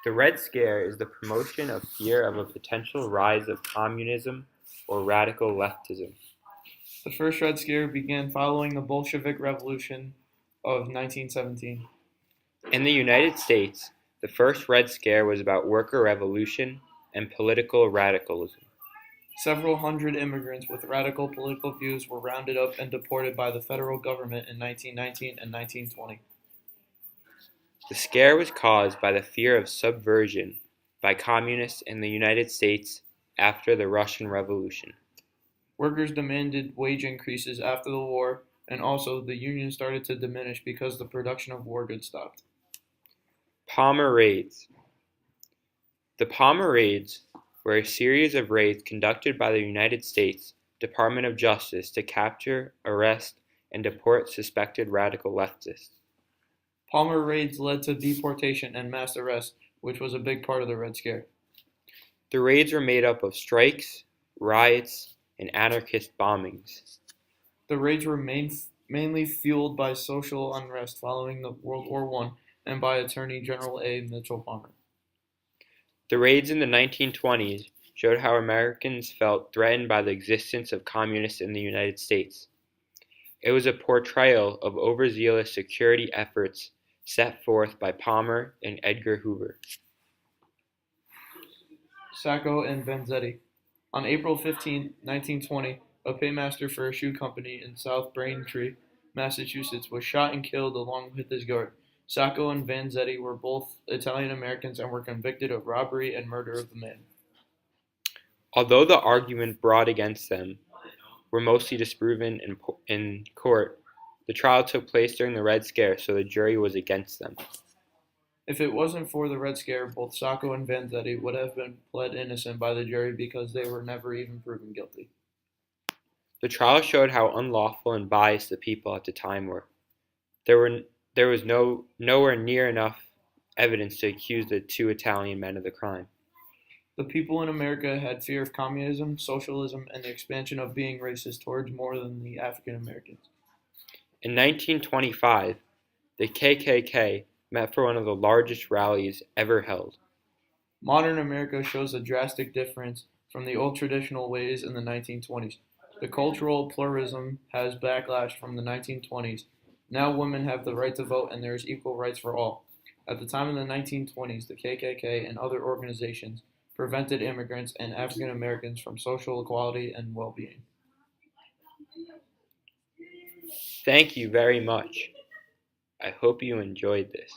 The Red Scare is the promotion of fear of a potential rise of communism or radical leftism. The first Red Scare began following the Bolshevik Revolution of 1917. In the United States, the first Red Scare was about worker revolution and political radicalism. Several hundred immigrants with radical political views were rounded up and deported by the federal government in 1919 and 1920. The scare was caused by the fear of subversion by communists in the United States after the Russian Revolution. Workers demanded wage increases after the war, and also the union started to diminish because the production of war goods stopped. Palmer Raids. The Palmer Raids were a series of raids conducted by the United States Department of Justice to capture, arrest, and deport suspected radical leftists. Palmer raids led to deportation and mass arrest, which was a big part of the Red Scare. The raids were made up of strikes, riots, and anarchist bombings. The raids were mainly fueled by social unrest following the World War I and by Attorney General A. Mitchell Palmer. The raids in the 1920s showed how Americans felt threatened by the existence of communists in the United States. It was a portrayal of overzealous security efforts set forth by Palmer and Edgar Hoover. Sacco and Vanzetti. On April 15, 1920, a paymaster for a shoe company in South Braintree, Massachusetts, was shot and killed along with his guard. Sacco and Vanzetti were both Italian Americans and were convicted of robbery and murder of the man. Although the argument brought against them were mostly disproven in court, the trial took place during the Red Scare, so the jury was against them. If it wasn't for the Red Scare, both Sacco and Vanzetti would have been pled innocent by the jury because they were never even proven guilty. The trial showed how unlawful and biased the people at the time were. There was nowhere near enough evidence to accuse the two Italian men of the crime. The people in America had fear of communism, socialism, and the expansion of being racist towards more than the African Americans. In 1925, the KKK met for one of the largest rallies ever held. Modern America shows a drastic difference from the old traditional ways in the 1920s. The cultural pluralism has backlash from the 1920s. Now women have the right to vote and there is equal rights for all. At the time in the 1920s, the KKK and other organizations prevented immigrants and African Americans from social equality and well-being. Thank you very much. I hope you enjoyed this.